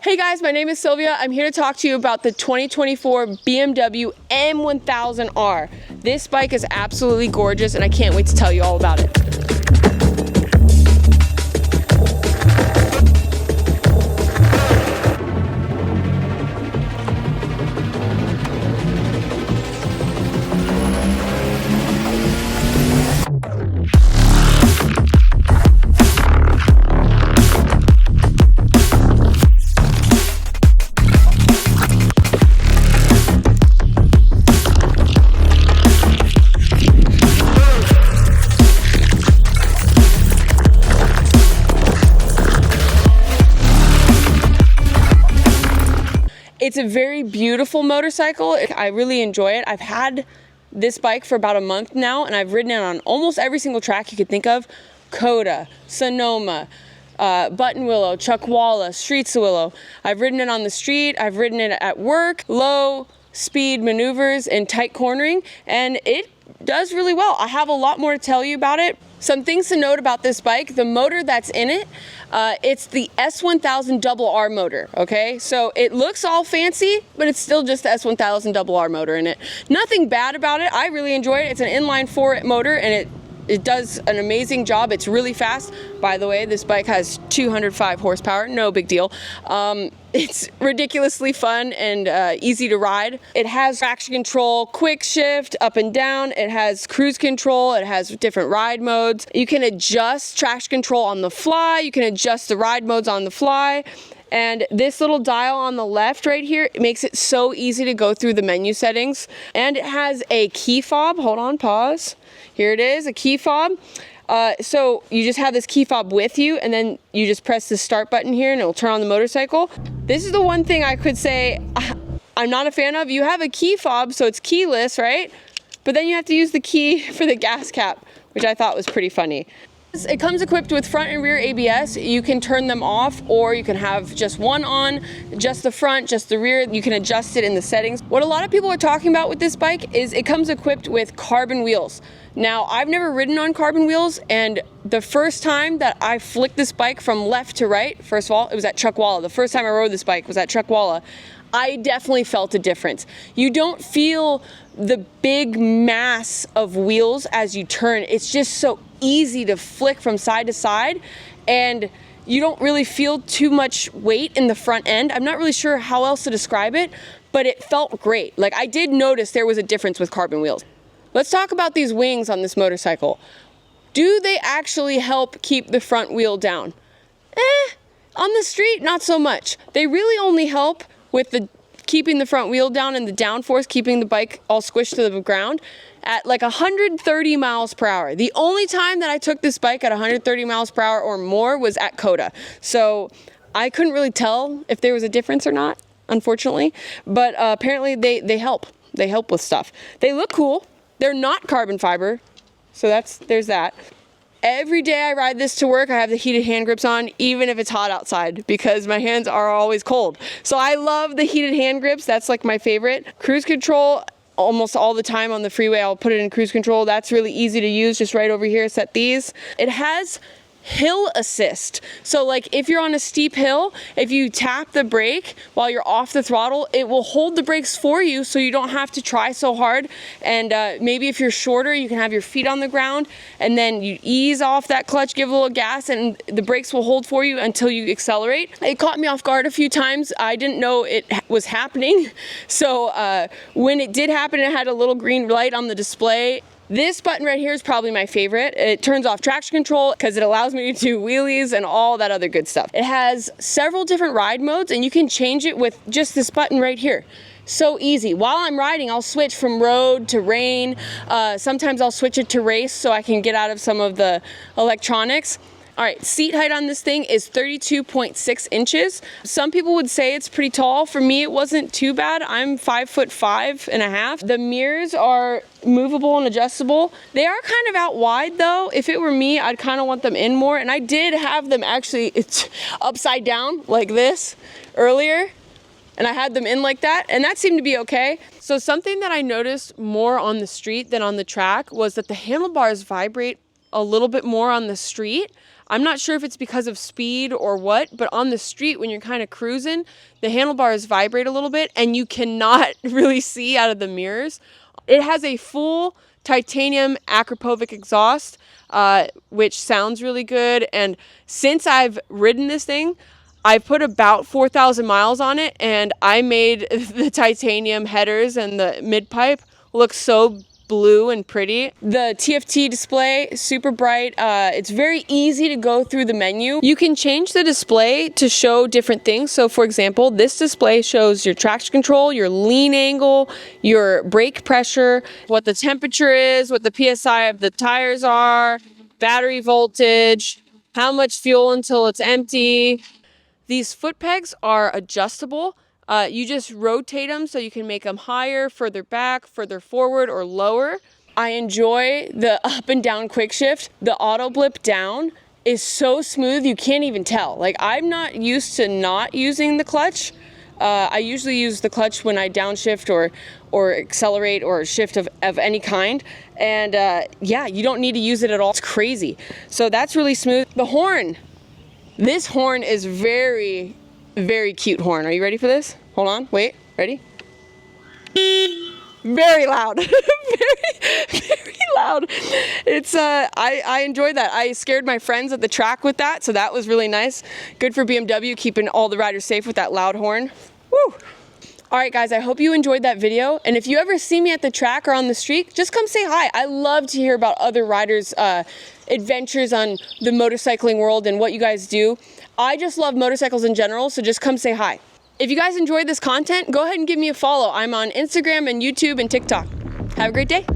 Hey guys, my name is Sylvia. I'm here to talk to you about the 2024 BMW M1000R. This bike is absolutely gorgeous and I can't wait to tell you all about it. It's a very beautiful motorcycle. I really enjoy it. I've had this bike for about a month now and I've ridden it on almost every single track you could think of. Coda, Sonoma, Buttonwillow, Chuckwalla, Streetsawillow. I've ridden it on the street, I've ridden it at work, low speed maneuvers and tight cornering, and it does really well. I have a lot more to tell you about it. Some things to note about this bike: the motor that's in it, it's the S1000RR motor, okay? So it looks all fancy, but it's still just the S1000RR motor in it. Nothing bad about it. I really enjoy it. It's an inline 4 motor and it does an amazing job. It's really fast. By the way, this bike has 205 horsepower, no big deal. It's ridiculously fun and easy to ride. It has traction control, quick shift, up and down. It has cruise control. It has different ride modes. You can adjust traction control on the fly. You can adjust the ride modes on the fly. And this little dial on the left right here, it makes it so easy to go through the menu settings. And it has a key fob. Hold on, pause. Here it is, a key fob. So you just have this key fob with you and then you just press the start button here and it'll turn on the motorcycle. This is the one thing I could say I'm not a fan of. You have a key fob, so it's keyless, right? But then you have to use the key for the gas cap, which I thought was pretty funny. It comes equipped with front and rear ABS. You can turn them off or you can have just one on, just the front, just the rear. You can adjust it in the settings. What a lot of people are talking about with this bike is it comes equipped with carbon wheels. Now, I've never ridden on carbon wheels, and the first time that I flicked this bike from left to right, first of all, it was at Chuckwalla. The first time I rode this bike was at Chuckwalla. I definitely felt a difference. You don't feel the big mass of wheels as you turn. It's just so easy to flick from side to side, and you don't really feel too much weight in the front end. I'm not really sure how else to describe it, but it felt great. Like, I did notice there was a difference with carbon wheels. Let's talk about these wings on this motorcycle. Do they actually help keep the front wheel down? On the street, not so much. They really only help with the keeping the front wheel down and the downforce, keeping the bike all squished to the ground at like 130 miles per hour. The only time that I took this bike at 130 miles per hour or more was at Coda. So I couldn't really tell if there was a difference or not, unfortunately. But apparently they help. They help with stuff. They look cool. They're not carbon fiber, so there's that. Every day I ride this to work, I have the heated hand grips on, even if it's hot outside, because my hands are always cold. So I love the heated hand grips. That's like my favorite. Cruise control, almost all the time on the freeway, I'll put it in cruise control. That's really easy to use. Just right over here, set these. It has hill assist. So like if you're on a steep hill, if you tap the brake while you're off the throttle, it will hold the brakes for you so you don't have to try so hard. And maybe if you're shorter, you can have your feet on the ground and then you ease off that clutch, give a little gas, and the brakes will hold for you until you accelerate. It caught me off guard a few times. I didn't know it was happening. So when it did happen, it had a little green light on the display. This button right here is probably my favorite. It turns off traction control because it allows me to do wheelies and all that other good stuff. It has several different ride modes and you can change it with just this button right here. So easy. While I'm riding, I'll switch from road to rain. Sometimes I'll switch it to race so I can get out of some of the electronics. All right, seat height on this thing is 32.6 inches. Some people would say it's pretty tall. For me, it wasn't too bad. I'm 5'5.5". The mirrors are movable and adjustable. They are kind of out wide though. If it were me, I'd kind of want them in more. And I did have them actually upside down like this earlier. And I had them in like that, and that seemed to be okay. So something that I noticed more on the street than on the track was that the handlebars vibrate a little bit more on the street. I'm not sure if it's because of speed or what, but on the street when you're kind of cruising, the handlebars vibrate a little bit and you cannot really see out of the mirrors. It has a full titanium Akrapovic exhaust, which sounds really good. And since I've ridden this thing, I've put about 4,000 miles on it, and I made the titanium headers and the mid-pipe look so blue and pretty. The TFT display, super bright. It's very easy to go through the menu. You can change the display to show different things. So for example, this display shows your traction control, your lean angle, your brake pressure, what the temperature is, what the PSI of the tires are, battery voltage, how much fuel until it's empty. These foot pegs are adjustable. You just rotate them so you can make them higher, further back, further forward, or lower. I enjoy the up and down quick shift. The auto blip down is so smooth you can't even tell. Like, I'm not used to not using the clutch. I usually use the clutch when I downshift or accelerate or shift of any kind. And yeah, you don't need to use it at all. It's crazy. So that's really smooth. The horn. This horn is very, very cute horn. Are you ready for this? Hold on, wait, ready? Very loud, very loud. It's, I enjoyed that. I scared my friends at the track with that, so that was really nice. Good for BMW, keeping all the riders safe with that loud horn. Woo! All right, guys, I hope you enjoyed that video. And if you ever see me at the track or on the street, just come say hi. I love to hear about other riders' adventures on the motorcycling world and what you guys do. I just love motorcycles in general, so just come say hi. If you guys enjoyed this content, go ahead and give me a follow. I'm on Instagram and YouTube and TikTok. Have a great day.